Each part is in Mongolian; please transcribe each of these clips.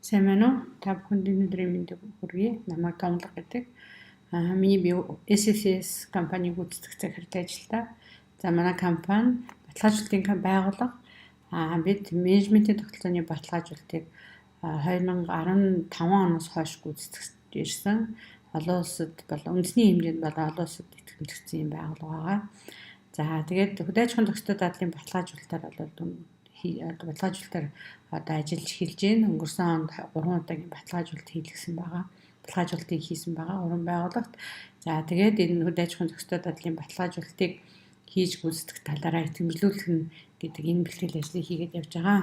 Сайн байна уу? Та бүхэнд өнөөдрийн мэндийг хүргэе. Намайг Томлог гэдэг. Миний би SSS компаниг гүйцэтгэх захирал ажилтаа. За манай компани баталгаажлалтын байгууллага. Бид менежментийн тогтолцооны баталгаажлалтыг 2015 оноос хойш гүйцэтгэж ирсэн. Олон улсад болон үндэсний хэмжээнд болон олон улсад итгэмжлэгдсэн юм байгууллага байгаа. За тэгээд хөдөө аж ахуйн зохистой дадлын баталгаажлалтаар баталгаажлалтаар одоо ажиллаж эхэлж байна. Өнгөрсөн онд 3 удаагийн баталгаажлалт хийлгэсэн байгаа. Баталгаажлалтыг хийсэн байгаа 3 байгууллагт. За тэгээд энэ хөдөө аж ахуйн зохистой дадлын баталгаажлалтыг хийж гүйцэтгэх талаараа итгэмжлүүлэх нь гэдэг энэ бэлтгэл ажлыг хийгээд явж байгаа.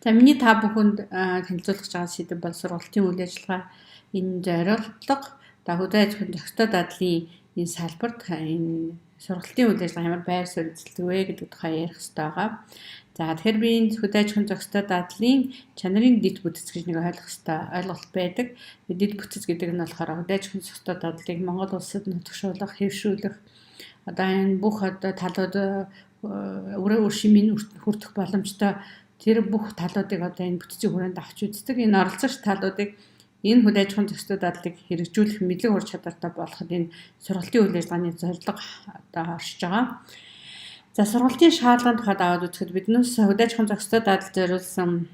За миний та бүхэнд танилцуулах байгаа сэдэв бол сургалтын үйл ажиллагаа энэ зорилго хөдөө аж ахуйн зохистой дадлын энэ салбарт энэ сургалтын үйл ажиллагаа ямар байр суурь эзэлдэг вэ гэдэг тухай ярих хэрэгтэй байгаа. За тэгэхээр би энэ хөдөө аж ахуйн зохистой дадлын чанарын дэд бүтц гэж нэг ойлголт байдаг. Дэд бүтц гэдэг нь болохоор хөдөө аж ахуйн зохистой дадлыг Монгол улсад нутагшуулах, хэвшүүлэх одоо энэ бүх одоо талууд үр шимийн хүртэх боломжтой тэр бүх талуудыг одоо энэ бүтцийн хүрээнд авч үздэг. Энэ оролцогч талуудыг энэ хөдөө аж ахуйн зохистой дадлыг хэрэгжүүлэх мэдлэг ур чадвартай болоход энэ сургалтын үйл ажиллагааны зорилго одоо оршиж байгаа. За сургалтын шаардлагын тухайд аваад үзэхэд биднээс хөдөө аж ахуйн зохистой дадал зориулсан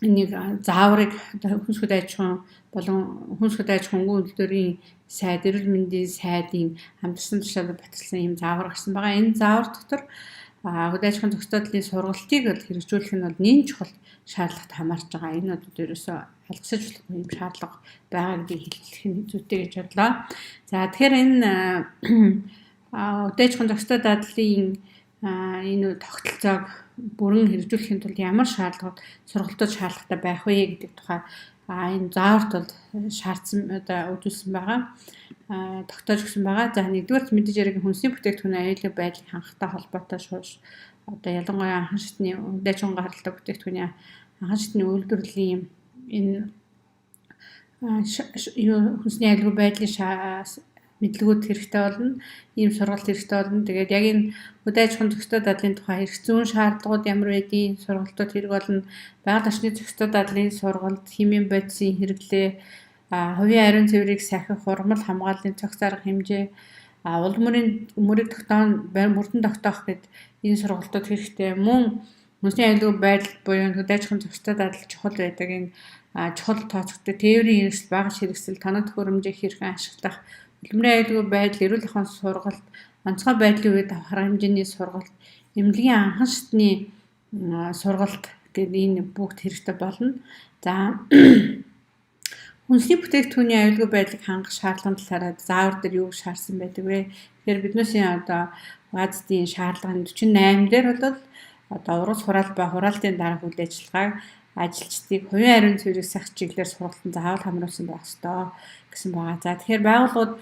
энийг зааврыг хүнс хөдөө аж ахуйн болон хүнс хөдөө аж ахуйн үйлдвэрийн сайд, эрүүл мэндийн сайдын хамтарсан тушаалд баталсан юм заавар гарсан байгаа. Энэ заавар дотор хөдөө аж ахуйн зохистой дадлын сургалтыг хэрэгжүүлэх нь бол нэн чухал шаардлагат хамаарч байгаа. Энэ бол ерөөсөө алгасаж болохгүй юм шаардлага байгаа гэдгийг хэлэх нь зүйтэй гэж бодлоо. За тэгэхээр энэ хөдөө аж ахуйн зохистой дадлын энэ тогтолцоог бүрэн хэрэгжүүлэхийн тулд ямар шаардлагууд сургалтууд шаардлагатай байх вэ гэдэг тухай энэ зааварт бол шаардсан одоо үзүүлсэн байгаа. Тогтоож өгсөн байгаа. За нэгдүгээр мэдээж яриагийн хүнсний бүтээгдэхүүн аюулгүй байдлыг хангахтай холбоотой одоо ялангуяа анхан шатны хөдөө аж ахуйн гаралтай бүтээгдэхүүний анхан шатны үйлдвэрлэлийн энэ хүнсний аюулгүй байдлын мэдлэгүүд хэрэгтэй болно. Ийм сургалт хэрэгтэй болно. Тэгээд яг энэ хөдөө аж ахуйн зохистой дадлын тухай хэрэгцүүн шаардлагууд ямар байдгийг сургалтууд хэрэг болно. Байгаль орчны зохистой дадлын сургалт, химийн бодисын хэрэглээ, хувийн ариун цэврийг сахих, ургамал хамгааллын цогц арга хэмжээ, улд мөрийг мөрдөн тогтоох гэд энэ сургалтууд хэрэгтэй. Мөн хүнсний аюулгүй байдал буюу хөдөө аж ахуйн зохистой дадал чухал байдаг энэ чухал тооцогддог тээврийн хэрэгсэл, багаж хэрэгсэл, тоног төхөөрөмжийг хэрхэн ашиглах, хөдөлмөрийн аюулгүй байдал, эрүүл ахуйн сургалт, онцгой байдлын үед авах хэмжээний сургалт, эмнэлгийн анхан шатны сургалт гэдэг энэ бүгд хэрэгтэй болно. За хүнсний бүтээгдэхүүний аюулгүй байдлыг хангах шаардлагын талаараа заавар дээр юу шаардсан байдаг вэ? Тэгэхээр биднээсийн одоо ГАЗ-ийн шаардлагын 48 дээр бол одоо ургац хураалт ба хураалтын дараах үйл ажиллагааг ажилчдыг хувийн ариун цэврийг сах чиглэлээр сургалтанд заавал хамруулсан байх ёстой гэсэн байгаа. За тэгэхээр байгууллагууд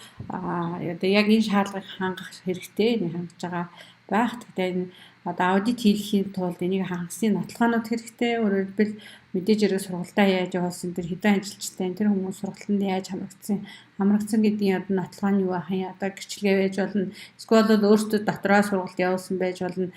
одоо яг энэ шаардлагыг хангах хэрэгтэй, энийг хангаж байгаа байх. Тэгэхээр энэ одоо аудит хийхийн тулд энийг хангасны нотолгоонууд хэрэгтэй. Өөрөөр хэлбэл мэдээж хэрэг сургалтаа яаж явуулсан, тэр хэдэн ажилчтай, тэр хүмүүс сургалтанд яаж хамрагдсан гэдгийн одоо нотолгоо нь юу ах юм, одоо гэрчлэгээ байж болно. Эсвэл өөрсдөө дотроо сургалт явуулсан байж болно.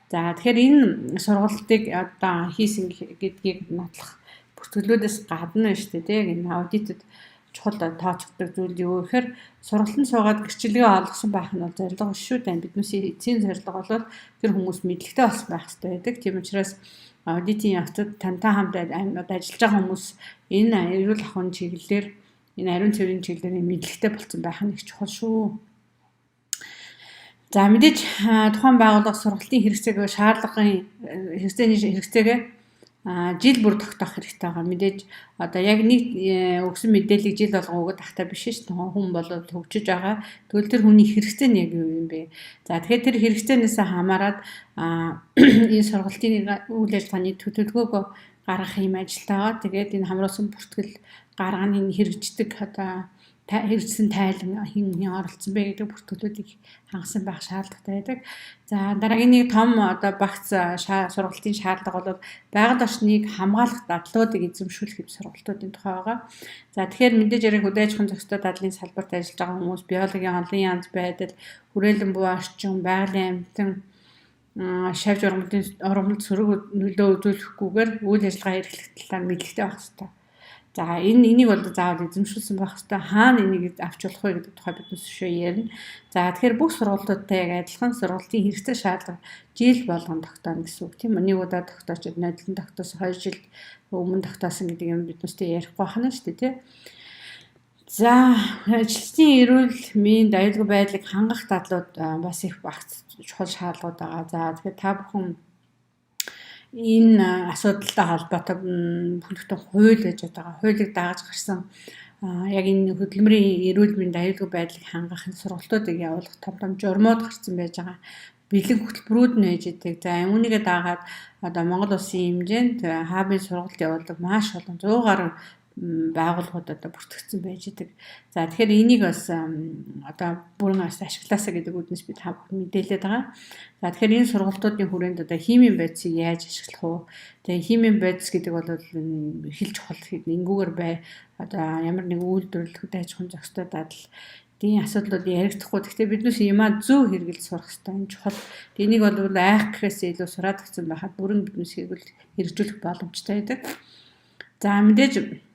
За тэгэхээр энэ сургалтыг одоо хийсэн гэдгийг нотлох бүртгэлүүдээс гадна шүү дээ. Яг энэ аудитэд чухал тооцогддог зүйл юу гэхээр сургалтанд суугаад гэрчлэгээ олгосон байх нь бол зорилго биш шүү дээ. Биднээсийн эцсийн зорилго бол тэр хүмүүс мэдлэгтэй болсон байх хэрэгтэй байдаг. Тийм учраас аудитын явцад тантай хамт ажиллаж байгаа хүмүүс энэ эрүүл ахуйн чиглэлээр, энэ ариун цэврийн чиглэлээр мэдлэгтэй болсон байх нь их чухал шүү. За мэдээж тухайн байгууллага сургалтын хэрэгцээг шаардлагын хэрэгцээгээ жил бүр тогтоох хэрэгтэй байгаа. Мэдээж одоо яг нэг өгсөн мэдээллийг жил болгон өгöd тахтай биш шүү дээ. Хүн бол хөгжиж байгаа. Тэгвэл тэр хүний хэрэгцээ нь яг юу юм бэ? За тэгэхээр тэр хэрэгцээнээс хамаарат энэ сургалтын үйл ажиллагааны төлөвлөгөөг гаргах юм ажилтайгаа. Тэгээд энэ хамруулсан бүртгэл гарганы хэрэгждэг одоо хэрэгжсэн тайлан хэн оролцсон бэ гэдэг бүртгэлүүдийг хангасан байх шаардлагатай байдаг. За дараагийн нэг том одоо багц сургалтын шаардлага бол байгаль орчныг хамгаалах дадлуудыг эзэмшүүлэх хэв сургалтуудын тухай байгаа. За тэгэхээр мэдээж яриг хөдөө аж ахуйн зохистой дадлын салбарт ажиллаж байгаа хүмүүс биологийн олон янз байдал, хүрээлэн буй орчин, байгалийн амьтан шавж ургамлын сөрөг нөлөө үзүүлэхгүйгээр үйл ажиллагаа эрхлэх талаар мэдлэгтэй байх хэрэгтэй. За энийг бол заавал эзэмшүүлсэн байх хэрэгтэй. Хаана энийг авч болох вэ гэдэг тухай бид өшөө ярина. За тэгэхээр бүх сургалтуудтай яг адилхан сургалтын хэрэгтэй шаардлага жил болгон тогтооно гэсэн үг тийм үү? Нэг удаа тогтоочод нодлон тогтоосон 2 жил өмнө тогтоосон гэдэг юм бид нүстэй ярихгүй байна шүү дээ тийм. За ажилчдын эрүүл мэнд аюулгүй байдлыг хангах дадлууд бас их багц чухал шаардлагууд байгаа. За тэгэхээр та бүхэн энэ асуудалтай холбоотой бүлэгтэн хууль гэж байгаа. Хуулийг дааж гарсан яг энэ хөдөлмөрийн эрүүл мэнд аюулгүй байдлыг хангах сургалтуудыг явуулах том журмууд гарсан байж байгаа. Бэлэг хөтөлбөрүүд нь байж идэг. За үүнийгээ дагаад одоо Монгол улсын хэмжээнд хаабын сургалт явуулдаг маш олон 100 гаруй байгууллагууд одоо бүртгэгдсэн байж идэг. За тэгэхээр энийг бас одоо бүрэн ашиглаасаа гэдэг үднэс бид та бүхэн мэдээлээд байгаа. За тэгэхээр энэ сургалтуудын хүрээнд одоо химийн бодисыг яаж ашиглах вэ? Тэгээ химийн бодис гэдэг бол хэл чухал ингээгэр бай одоо ямар нэг үйлдвэрлэл хөдөө аж ахуйн зохистой дадал тийм асуудлууд яригдахгүй. Гэхдээ биднээс юмаа зөв хэрэгэл сурах хэрэгтэй. Энэ чухал. Энийг бол айх гэхээс илүү сураад гисэн байхад бүрэн биднээс хэрэгжүүлэх боломжтой байдаг. За мэдээж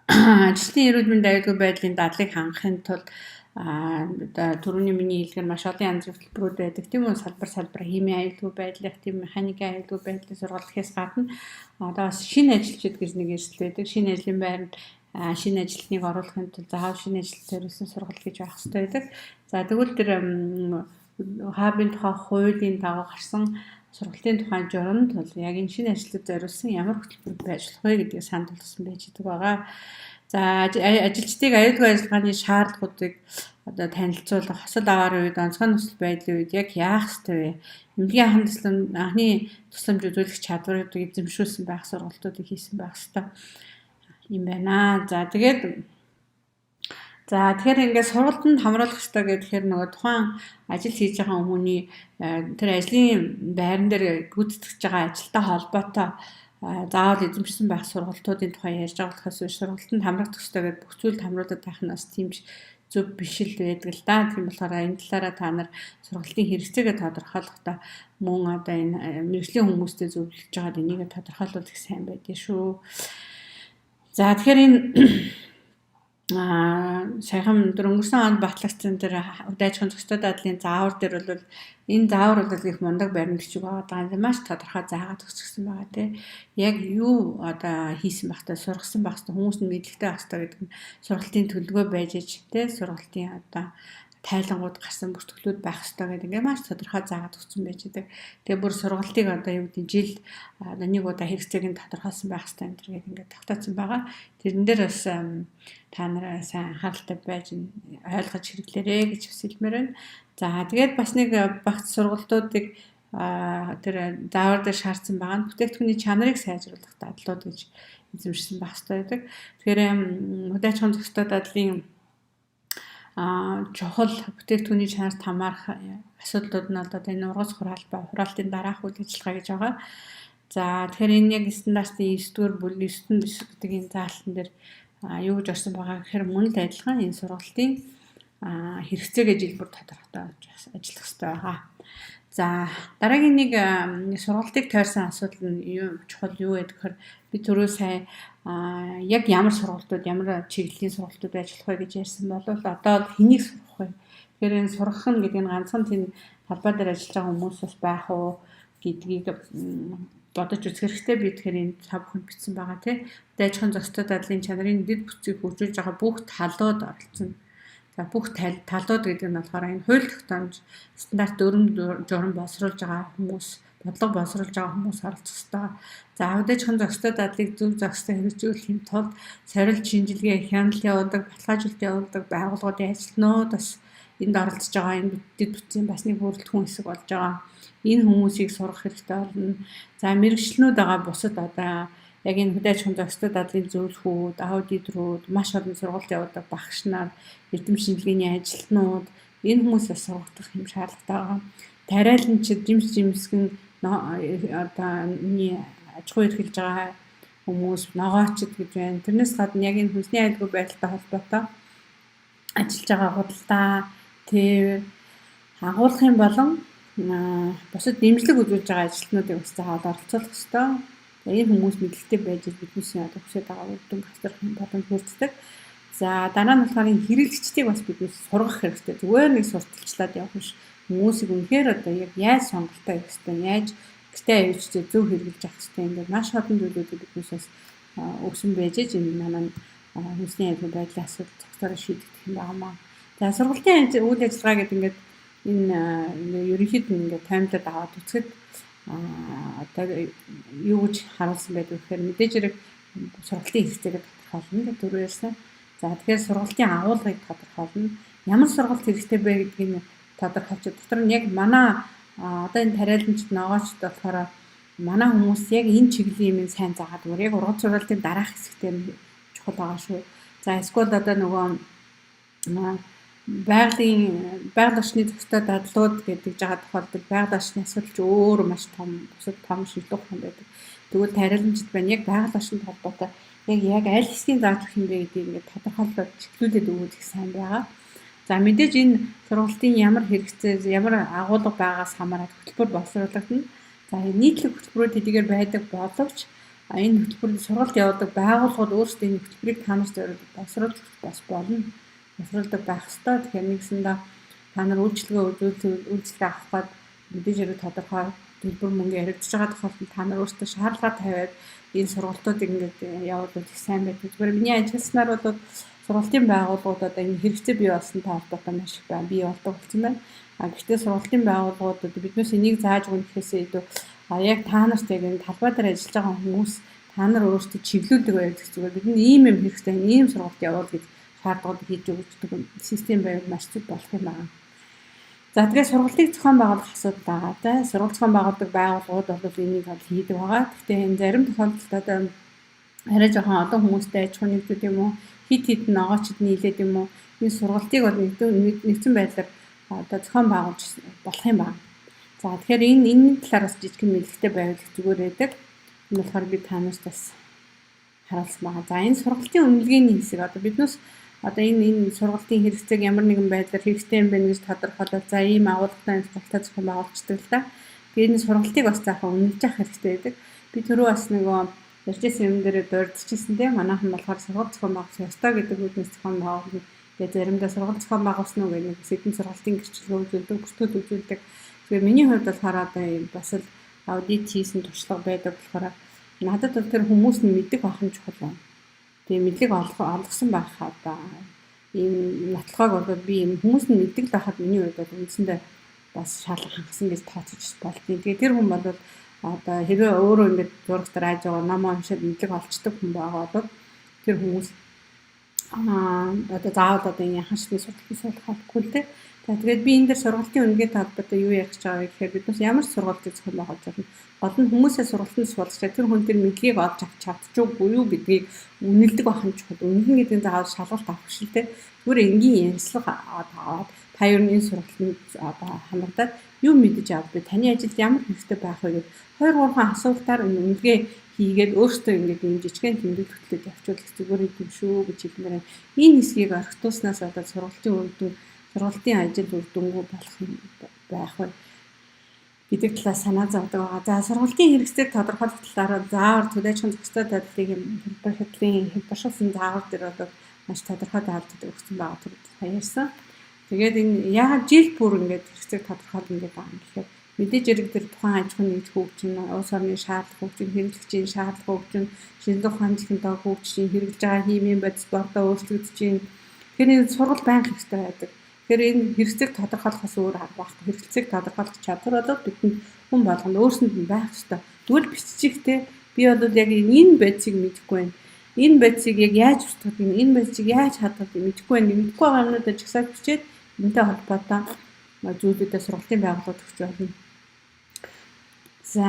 ажилтны эрүүл мэнд аюулгүй байдлын дадлыг хангахын тулд одоо түрүүний миний хэлгээр маш олон янзын хөтөлбөрүүд байдаг. Тийм үү? Салбар химийн аюулгүй байдлын, тийм механикийн аюулгүй байдлын сургалт гэхээс гадна одоо бас шинэ ажилчид гэж нэг эрсдэл байдаг. Шинэ ажлын байранд шинэ ажилтныг оруулахын тулд заавал шинэ ажилд зориулсан сургалт гэж байх хэрэгтэй байдаг. За тэгвэл тэр хаабын тухай хуулийн дагуу гарсан сургалтын тухайн журмд бол яг энэ шинэ ажилтнад зориулсан ямар хөтөлбөр байж болох вэ гэдгийг санд болгосон байж байгаа. За ажилчдыг аюулгүй ажиллагааны шаардлагуудыг одоо танилцуулах, хосол аваар үед, онцгой нөхцөл байдлын үед яг яах ёстой вэ? Эмнэлгийн анхны тусламж үзүүлэх чадваруудыг эзэмшүүлсэн байх сургалтуудыг хийсэн байх ёстой юм байна. За тэгэхээр ингээд сургалтанд хамруулах ёстой гэхээр нөгөө тухайн ажил хийж байгаа хүмүүний тэр ажлын байран дээр гүйцэтгэж байгаа ажилтай холбоотой заавал эзэмшсэн байх сургалтуудын тухай ярьж байгаа болохоос сургалтанд хамрагдах ёстой гэдэг бүх зүйлд хамруулдаг байх нь бас тийм зөв биш л байдаг л да. Тийм болохоор энэ талаараа та нар сургалтын хэрэгцээгээ тодорхойлохдоо мөн одоо энэ мэргэжлийн хүмүүстэй зөвлөж байгаа энийг тодорхойлвол их сайн байдаг шүү. За тэгэхээр энэ саяхан өнгөрсөн онд батлагдсан тэр хөдөө аж ахуйн зохистой дадлын заавар дээр бол энэ заавар бол их мундаг баримтчиг байгаа даа. Маш тодорхой заагаад өгсөн байгаа тийм. Яг юу одоо хийсэн байх та сургасан байх та хүмүүс нь мэдлэгтэй байх та гэдэг нь сургалтын төлөвлөгөө байж ич тийм сургалтын одоо тайлангууд гарсан бүртгэлүүд байх ёстой гэдэг ингээд маш тодорхой заагаад өгсөн байж байгаа. Тэгээ бүр сургалтыг одоо юу гэдэг жилд нэг удаа хэрэгцээг нь тодорхойлсон байх ёстой энэ гэдэг ингээд тогтооцсон байгаа. Тэрэн дээр бас та нараа сайн анхааралтай байж ойлгож хэрэглээрэй гэж хүсэлмээр байна. За тэгээд бас нэг багц сургалтуудыг тэр заавар дээр шаардсан байгаа нь бүтээгдэхүүний чанарыг сайжруулах дадлууд гэж эзэмшсэн байх ёстой байдаг. Тэгэхээр хөдөө аж ахуйн зохистой дадлын чухал бүтээгдэхүүний чанарт хамаарах асуудлууд нь одоо энэ ургац хураалтын дараах үйл ажиллагаа гэж байгаа. За тэгэхээр энэ яг стандартын 9-р бүлэг 9 гэдэг энэ заалтан дээр юу гэж орсон байгаа гэхээр мөн л адилхан энэ сургалтын хэрэгцээгээ жил бүр тодорхойлж ажиллах хэрэгтэй байгаа. За дараагийн нэг сургалтыг тойрсон асуудал нь чухал юу вэ гэхээр би түрүү сая яг ямар сургалтууд ямар чиглэлийн сургалтууд ажиллах вэ гэж ярьсан бол одоо хэнийг сурах вэ? Тэгэхээр энэ сурах нь гэдэг нь ганцхан тийм талбай дээр ажиллаж байгаа хүмүүс бас байх уу гэдгийг бодож үзэх хэрэгтэй. Би тэгэхээр энэ та бүхэнд бичсэн байгаа тийм. Хөдөө аж ахуйн зохистой дадлын чанарын дэд бүтцийг хөгжүүлж байгаа бүх талууд оролцсон. За бүх талууд гэдэг нь болохоор энэ хууль тогтоомж стандарт журам боловсруулж байгаа хүмүүс, бодлого боловсруулж байгаа хүмүүс оролцох ёстой. За хөдөө аж ахуйн зохистой дадлыг зөв зохистой хэрэгжүүлэхийн тулд сорилт шинжилгээ, хяналт явуулдаг, баталгаажуулалт явуулдаг байгууллагуудын ажилтнууд бас энд оролцож байгаа энэ дэд бүтцийн бас нэг бүрэлдэхүүн хэсэг болж байгаа. Энэ хүмүүсийг сурах хэрэгтэй болно. За мэргэжлэнүүд байгаа бусад одоо яг энэ хөдөө аж ахуйн зохистой дадлын зөвлөхүүд, аудиторууд, маш олон сургалт явуулдаг багш нар, эрдэм шинжилгээний ажилтнууд энэ хүмүүсээс сургах юм шаардлагатай байгаа. Тариаланчид, жимсгэн одоо миний аж ахуй эрхэлж байгаа хүмүүс, ногоочд гэж байна. Тэрнээс гадна яг энэ хүнсний аюулгүй байдалтай холбоотой ажиллаж байгаа худалдаа, тэр агуулгын болон бусад дэмжлэг үзүүлж байгаа ажилтнуудыг бас заавал оролцуулах ёстой. Энэ хүмүүс мэдлэгтэй байж биднээсээ одоо хүсэж байгаа үр дүн авчрах боломж бүрддэг. За дараа нь болохоор энэ хэрэглэгчдийг бас биднээс сургах хэрэгтэй. Зүгээр нэг сурталчлаад явах биш. Хүмүүсийг үнэхээр одоо яг яаж сонголтоо хийх ёстой, яаж гэртээ авчиж зөв хэрэглэж авах ёстой. Ингээд маш олон зүйлүүдийг биднээс бас өгсөн байж энэ манай хүнсний аюулгүй байдлын асуудал цогцоор шийдэгдэх юм байна. За сургалтын үйл ажиллагаа гэдэг ингээд энэ ерөнхийд нь ингээд таймлаад аваад үзэхэд одоо юу гэж харуулсан байдаг вэ гэхээр мэдээж хэрэг сургалтын хэрэгцээгээ тодорхойлно гэдэг түрүү ярьсан. За тэгэхээр сургалтын агуулгыг тодорхойлно. Ямар сургалт хэрэгтэй бэ гэдгийг тодорхойлж дотор нь яг манай одоо энэ тариаланчид ногоочд болохоор манай хүмүүс яг энэ чиглэлийн юм сайн заагаад өгөр. Яг ургац сургалтын дараах хэсэгтээ чухал байгаа шүү. За эсвэл одоо нөгөө байгаль орчны зохистой дадлууд гэдэг жагаад тохиолдол байгаль орчны асуудал ч өөр маш том шийдвэр ухаан байдаг. Тэгвэл тариаламжид байна яг байгаль орчинд холбоотой яг аль хэсгийн зааж өгөх юм бэ гэдгийг ингээд тодорхойлоод чиглүүлээд өгөх их сайн байгаа. За мэдээж энэ сургалтын ямар хэрэгцээ, ямар агуулга байгаас хамаарат хөтөлбөр боловсруулагдана. За нийтлэг хөтөлбөрүүд эдгээр байдаг боловч энэ хөтөлбөрийн сургалт явуулдаг байгууллагууд өөрсдөө энэ хөтөлбөрийг та нарт зориулж боловсруулж бас болно. Боловсруулдаг байх ёстой. Тэгэхээр нэгсэндээ та нар үйлчлэгээ авах гээд мэдээж хэрэг тодорхой төлбөр мөнгө яригдж байгаа тохиолдолд та нар өөрсдөө шаардлага тавиад энэ сургалтуудыг ингээд явуулах их сайн байдаг. Зүгээр миний ажилласнаар бол сургалтын байгууллагууд одоо энэ хэрэгцээ бий болсонтой холбоотой маш их бий болдог болсон байна. Гэхдээ сургалтын байгууллагууд биднээс энийг зааж өгнө гэхээсээ илүү яг та нарт яг энэ талбай дээр ажиллаж байгаа хүмүүс та нар өөрсдөө чиглүүлдэг байдаг. Зүгээр бидний ийм юм хэрэгтэй, ийм сургалт явуул гэж шаардлагууд хийж өгдөг систем байвал маш зүг болох юм байна. За тэгээд сургалтыг зохион байгуулах асуудал байгаа. За сургалт зохион байгуулдаг байгууллагууд бол энийг хийдэг байгаа. Гэхдээ энэ зарим тохиолдолд одоо арай жоохон олон хүмүүстэй аж ахуй нэгжүүд юм уу, хит ногоочд нийлээд юм уу, энэ сургалтыг бол нэгдсэн байдлаар одоо зохион байгуулж болох юм байна. За тэгэхээр энэ талаар бас жижигхэн мэдлэгтэй байвал зүгээр байдаг. Энэ болохоор би та нарт бас харуулсан байгаа. За энэ сургалтын үнэлгээний хэсэг одоо биднээс одоо энэ сургалтын хэрэгцээг ямар нэгэн байдлаар хэрэгтэй юм байна гэж тодорхойлол за ийм агуулгатай сургалтаа зохион байгуулцдаг л да. Тэгээд энэ сургалтыг бас заахаа үнэлж авах хэрэгтэй байдаг. Би түрүү бас нөгөө ярьжсэн юм дээр дурдчихсан тийм манайхан болохоор сургалт зохион байгуулах ёстой гэдэг үгнээс зохион байгуулна. Тэгээд заримдаа сургалт зохион байгуулсан уу гэдэг сэдвийн сургалтын гэрчлэгээ үзүүлдэг, бүртгэл үзүүлдэг. Тэгээд миний хувьд болохоор одоо бас л аудит хийсэн туршлага байдаг болохоор надад бол тэр хүмүүс нь мэддэг байх нь чухал байна. Тэгээ мэдлэг олгосон байх одоо ийм нотлохоог бол би юм хүмүүс нь мэддэг л байхад миний хувьд бол үндсэндээ бас шаардлага хангасан гэж тооцож болдгийг. Тэгээ тэр хүн бол одоо хэрвээ өөрөө ингэж зураг дээр айж байгаа ном уншаад мэдлэг олцдог хүн байгаа бол тэр хүмүүс одоо заавал одоо энэ хашны сургалтын болохгүй л дээ. Тэгээд би энэ дээр сургалтын үнэтэй холбоотой юу ярих гэж байгаа вэ гэхээр биднээс ямар сургалтыг зохион байгуулж байна. Гол нь хүмүүсээ сургалтанд суулгачаа тэр хүн тэр мэдлэгийг олж авч чадчихгүй юу гэдгийг үнэлдэг байх нь чухал. Үнэлнэ гэдэг нь заавал шалгалт авах шил дээ. Зүгээр энгийн ярьцлага аваад та ер нь энэ сургалтанд одоо хамрагдаад юу мэдэж авах вэ? Таны ажилд ямар хэрэгтэй байх вэ гэдэг 2-3 асуултаар үнэлгээ хийгээд өөртөө ингээд юм жижигхэн тэмдэг хөтлөж явуул зүгээр юм шүү гэж хэлмээр. Энэ хэсгийг орхитуулснаас одоо сургалтын ажил үр дүнгүй болох юм байх вэ гэдэг талаас санаа зовдөг байгаа. За сургалтын хэрэгцээг тодорхойлох талаар заавар төлөөчийн зохистой байдлыг хэмбэршүүлсэн заавар дээр одоо маш тодорхой даалгавар өгсөн байгаа төрөд ярьсан. Тэгээд энэ яагаад жил бүр ингээд хэрэгцээг тодорхойлно гэдэг юм гэхээр мэдээж хэрэг тэр тухайн аж ахуйн нэгж хөгжин, улс орны шаардлага хөгжин, хэрэглэгчийн шаардлага хөгжин, шинжлэх ухааны технологи хөгжин, хэрэглэж байгаа химийн бодис бордоо өөрчлөгдөж байна. Тэгэхээр энэ сургалт байнга хэрэгтэй байдаг. Тэгэхээр энэ хэрэгцээг тодорхойлохоос өөр арга байхгүй. Хэрэгцээг тодорхойлох чадвар бол бидэнд хүн болгонд өөрсөнд нь байх ёстой. Тэгвэл биччихтэй би бол яг энэ байцыг мэдэхгүй байна. Энэ байцыг яг яаж устгах юм, энэ байцыг яаж хадгалах юм мэдэхгүй байна. Мэдэхгүй байгаа юмнуудаа жагсааж бичээд энэтэй холбоотой зүйлүүдэд сургалтын байгууллагууд өгч байна. За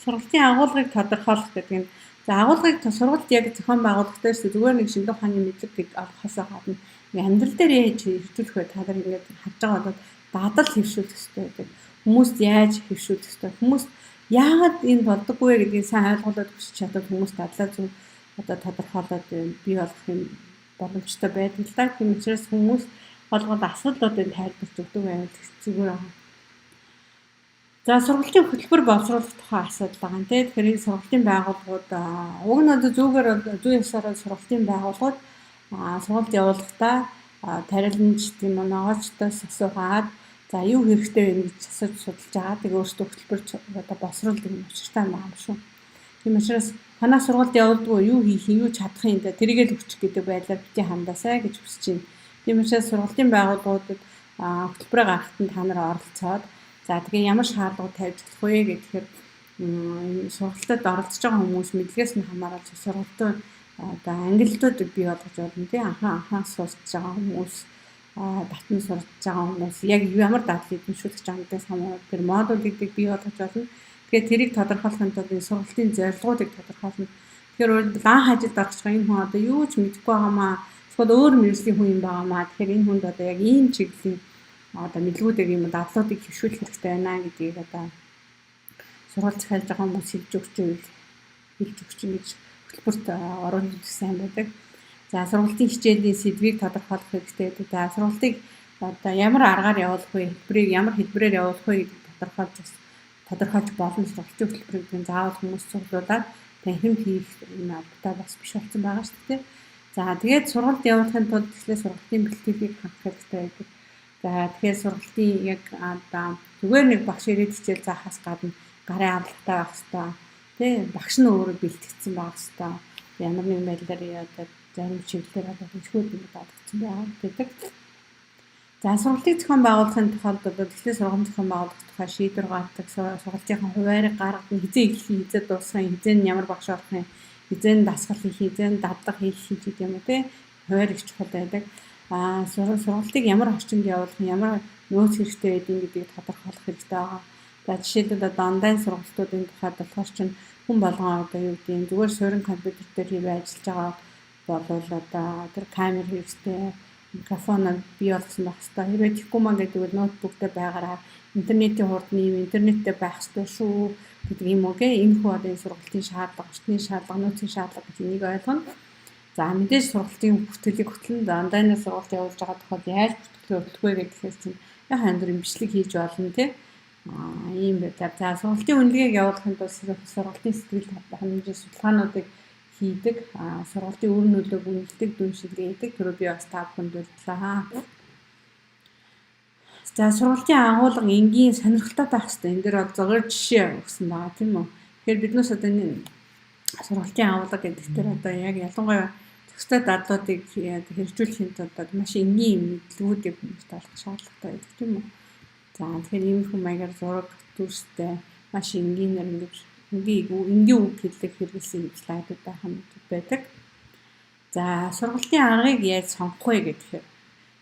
сургалтын агуулгыг тодорхойлох гэдэг нь за агуулгыг сургалт яг зохион байгуулагтай шүү зүгээр нэг шинжлэх ухааны мэдлэг олохоос гадна амьдрал дээр яаж хэрэгжүүлэх вэ? Та нар ингээд харж байгаа бол дадал хэвшүүлэх хэрэгтэй байдаг. Хүмүүст яаж хэвшүүлэх хэрэгтэй? Хүмүүст яагаад энэ болдоггүй гэдгийг сайн ойлгуулад өгч чадвал хүмүүс дадлаа зөв одоо тодорхойлоод бий болох юм боломжтой байдаг л да. Тийм учраас хүмүүс болгоод асуудлуудыг тайлбарч өгдөг байвал зүгээр аа. За сургалтын хөтөлбөр боловсруулах тухай асуудал байгаа юм тий. Тэгэхээр энэ сургалтын байгууллагууд уг нь одоо зүгээр зүй ёсоор сургалтын байгууллагууд сургалт явуулахдаа тарилнч тийм ногоочдоос асуугаад за юу хэрэгтэй вэ гэж асууж судалж байгаа. Тэгээ өөрсдөө хөтөлбөр одоо боловсруулдаг юм учиртай байгаа юм шүү. Тийм учраас танаа сургалт явуулдгүй юу хийх юу чадах юм да тэрийгээ л өччих гэдэг байдлаар бити хандаасай гэж хүсэж байна. Тийм учраас сургалтын байгууллагуудад хөтөлбөрөө гаргахад та нар оролцоод за тэгээ ямар шаардлагууд тавьж болох вэ гэхээр сургалтад оролцож байгаа хүмүүс мэдлэгээс нь хамааралж сургалтын одоо ангиллтууд бий болгож болно тий анхаа сурч байгаа хүмүүс татан сурч байгаа хүмүүс яг ямар дадлыг нөхцөлж байгаа гэдээс хамаарал тэр модулыг бий болгож болно. Тэгэхээр тэрийг тодорхойлохын тулд энэ сургалтын зорилгоодыг тодорхойлно. Тэгэхээр лан хажилд орж байгаа энэ хүн одоо юу ч мэдэхгүй байгаамаа эсвэл өөр мэргэжлийн хүн юм байгаамаа. Тэгэхээр энэ хүнд одоо яг ийм чиглэлийн одоо мэдлгүүдийг юм дадлуудыг хөвшүүлэх хэрэгтэй байна гэдгийг одоо сургалт захиалж байгаа хүмүүс хэлж өгч гэж хөтөлбөрт оруулах сайн байдаг. За сургалтын хичээлийн сэдвийг тодорхойлох хэрэгтэй гэдэг. За сургалтыг одоо ямар аргаар явуулах вэ? Хэлбэрийг ямар хэлбэрээр явуулах вэ гэдгийг тодорхойлж болно. Сургалтын хөтөлбөрийг заавал хүмүүс цуглуулад танхимд хийх энэ албатай бас биш болсон байгаа шүү дээ. За тэгээд сургалт явуулахын тулд тэгэхээр сургалтын бэлтгэлийг хангах хэрэгтэй байдаг. За тэгэхээр сургалтын яг одоо зүгээр нэг багш ирээд хичээл заахаас гадна гарын авлагатай байх хэрэгтэй. Тэ багш нь өөрөө бэлтгэсэн байх хэрэгтэй. Ямар нэгэн байдлаар одоо зарим чиглэлээр одоо хэмжүүл юм бодогдсон байгаа гэдэг. За сургалтын зохион байгуулахын тулд тэгэхээр сургалтын зохион байгуулах тухай шийдвэр гаргадаг, сургалтын хуваарийг гаргадаг, хизээ эхлэх, хизээ дуусгах, хизээ ямар багш болох юм, хизээ дасгал хийх, хизээ дадлага хийх гэдэг юм уу те хуваар их чухал байдаг. Сургалтыг ямар орчинд явуулах, ямар нөөц хэрэгтэй байдгийг гэдгийг тодорхойлох хэрэгтэй байгаа. За жишээлбэл одоо онлайн сургалтуудын тухайд болохоор чинь хүн болгон одоо юу гэдэг юм зүгээр суурин компьютер дээр хийвээ ажиллаж байгаа болвол одоо тэр камер хэрэгтэй микрофон бий болгосон байх хэрэгтэй. Хэрвээ тийхгүй маа гэдэг бол ноутбук дээр байгаараа интернетийн хурдны интернеттэй байх хэрэгтэй шүү гэдэг юм уу гэ. Энэ хүү одоо энэ сургалтын шаардлага, орчны шаардлага, нөөцийн шаардлага гэж энийг ойлгоно. За мэдээж сургалтын бүтээлийг хөтлөн онлайнаар сургалт явуулж байгаа тохиолдолд яаж бүтээлээ хөтлөх вэ гэхээр чинь яг хандрын бичлэг хийж болно тий. Ийм байдаг. За сургалтын үнэлгээг явуулахын тулд сургалтын сэтгэл хангамжийн судалгаануудыг хийдэг. Сургалтын үр нөлөөг үнэлдэг, дүншилгээ хийдэг. Тэр би бас та бүхэнд дурдлаа. За сургалтын агуулга энгийн сонирхолтой байх хэрэгтэй. Энэ дээр зөөр жишээ өгсөн байгаа тийм үү. Тэгэхээр биднээс одоо энэ сургалтын агуулга гэдэг дээр одоо яг ялангуяа төстэй дадлуудыг хэрэгжүүлэхийн тулд маш энгийн мэдлгүүдийг хүмүүст олох шаардлагатай байдаг тийм үү. За тэгэхээр иймэрхүү маягаар зураг, дүрстэй маш энгийнээр энгийн үг хэллэг хэрэглэсэн слайдууд байх юм байдаг. За сургалтын аргыг яаж сонгох вэ гэхээр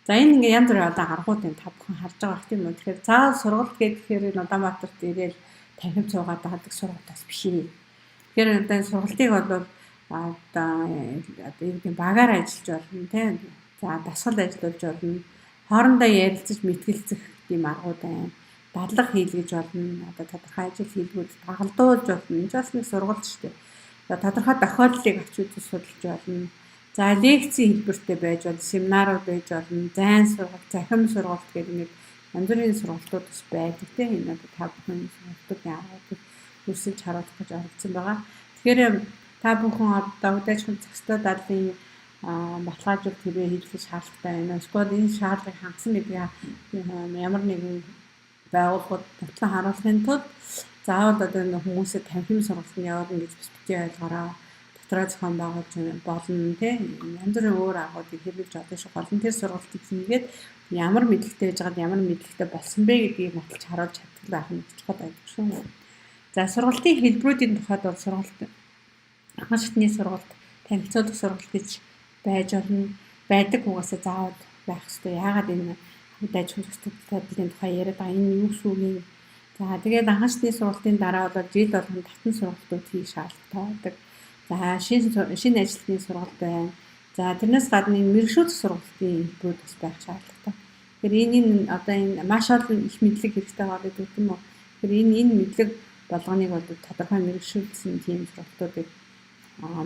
за энэ ингээ янз бүрийн одоо аргууд энэ та бүхэн харж байгаа хэрэг юм уу. Тэгэхээр заавал сургалт гэхээр энэ Улаанбаатарт ирээл танхим цуугаад байгаа сургалтаас биш ээ. Тэгэхээр одоо сургалтыг бол одоо юу гэдэг багаар ажиллаж болно тийм. За дасгал ажиллуулж болно. Хоорондоо ярилцаж мэтгэлцэх тийм аргууд байна. Дадлага хийлгэж болно. Одоо тодорхой ажил хийлгүүд дагалдуулж болно. Энэ ч бас нэг сургалт шүү дээ. За тодорхой тохиолдлыг авч үзэж судалж болно. За лекцийн хэлбэртэй байж болно, семинарууд байж болно, зайн сургалт, захим сургалт гэдэг нэг янз бүрийн сургалтууд бас байдаг тийм. Энэ одоо та бүхэн сургалтуудын аргуудыг үсэлж харуулах гэж оролцсон байгаа. Тэгэхээр та бүхэн одоо удаачхан зохистой дадлын баталгаажуулалт хэрэг хийх шаардлагатай байна. Эсвэл энэ шаардлагыг хангасан гэдгийг ямар нэгэн байгууллагууд батлан харуулахын тулд заавал одоо энэ хүмүүсээ танхим сургалтанд явуулна гэж бас бити ойлгоорой. Дотроо зохион байгуулж болно тийм. Янз бүрийн өөр аргуудыг хэрэгжиж одоо шиг олон тэр сургалтыг хийгээд ямар мэдлэгтэй байж байгаад ямар мэдлэгтэй болсон бэ гэдгийг баталж харуулж чаддаг байх нь чухал байдаг шүү. За сургалтын хэлбэрүүдийн тухайд бол сургалт анхан шатны сургалт, танилцуулах сургалт гэж байж болно. Байдаг угаасаа заавал байх хэрэгтэй. Яагаад энэ удаач хөрсөлтөдлийн тухай яриад байгаа энэ юу шүү юм. За тэгээд анхан шатны сургалтын дараа бол жил болгон татан сургалтууд хийх шаардлагатай байдаг. За шинэ ажилтны сургалт байна. За тэрнээс гадна энэ мэргэжүүлэх сургалтын хэлбэрүүд бас байх шаардлагатай. Тэгэхээр энэ одоо энэ маш олон их мэдлэг хэрэгтэй байгаа гэдэг юм уу. Тэгэхээр энэ мэдлэг болгоныг бол тодорхой мэргэжүүлсэн тийм сургалтуудыг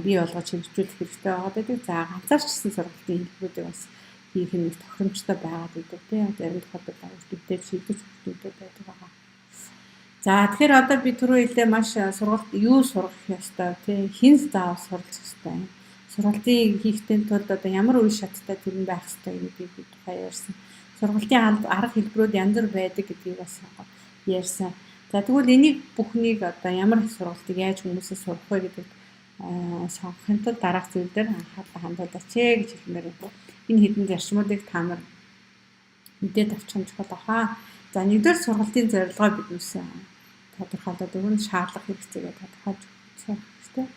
бий болгож хэрэгжүүлэх хэрэгтэй байгаа гэдэг. За ганцаарчсан сургалтын хэлбэрүүдийг бас хийх нь тохиромжтой байгаад байдаг тийм. Зарим тохиолдолд дэвтэр шийдвэр зөвшөөрөлтүүд байдаг байгаа. За тэгэхээр одоо би түрүү хэлээ маш сургалт юу сурах ёстой тий хэн заавал суралцах ёстой юм. Сургалтын хийхтэн тулд одоо ямар үе шаттай тэр нь байх ёстой гэдгийг би тухай ярьсан. Сургалтын арга хэлбэрүүд янз бүр байдаг гэдгийг бас ярьсан. За тэгвэл энийг бүхнийг одоо ямар сургалтыг яаж хүмүүсээс сурах вэ гэдэг сонгохын тулд дараах зүйл дээр анхаарлаа хандуулаач гэж хэлмээр байна. Энэ хэдэн зарчмуудыг та нар мэдээд авчих нь чухал ахаа. За нэгдүгээр сургалтын зорилгоо биднээс тодорхойлоод өгнө, шаардлага хэрэгцээгээ тодорхойлж өгөх хэрэгтэй.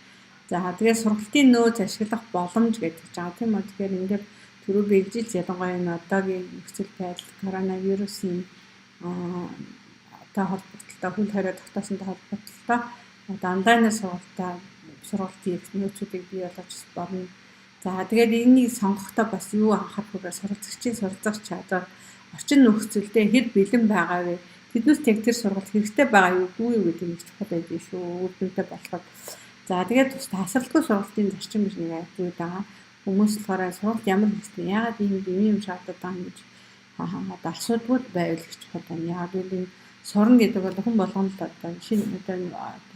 За тэгээд сургалтын нөөц ашиглах боломж гэдэг жаа тийм үү. Тэгэхээр ингээд түрүү бэлжилж ялангуяа энэ одоогийн нөхцөл байдал коронавирусын одоо холбогдлолтой хөл хорой тогтоосонтой холбогдлолтой онлайнаар сургалтын нөөцүүдийг бий болгож болно. За тэгээд энэнийг сонгохдоо бас юу анхаарах вэ? Суралцагчийн суралцах чадвар, орчин нөхцөлдөө хэд бэлэн байгаа вэ? Тэднээс тэг тэр сургалт хэрэгтэй байгаа юу үгүй юу гэдэг нь чухал байдаг шүү. Үр дүнтэй болоход. За тэгээд тасралтгүй сургалтын зарчим гэж нэг зүйл байгаа. Хүмүүс болохоор сургалт ямар хэрэгтэй? Яагаад ийм шаардлагатай байгаа гэж одоо асуудгүй байвал гэж чухал байна. Яагаад гэвэл энэ сурна гэдэг бол хүн болгоно л одоо шинэ одоо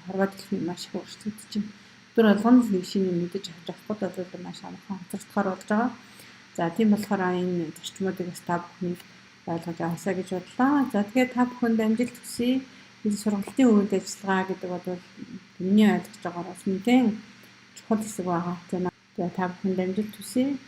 хорвоо дэлхийн маш их өөрчлөгдөж байна. Тэр болгоно л шинэ мэдэж авч авахгүй бол маш амархан хоцрогдохоор болж байгаа. За тийм болохоор энэ зарчмуудыг бас та бүхэн ойлгож аваасаа гэж бодлоо. За тэгээд та бүхэнд амжилт хүсье. Энэ сургалтын үйл ажиллагаа гэдэг бол миний ойлгож байгаараас нэлээд чухал хэсэг байгаа. За та бүхэнд амжилт хүсье.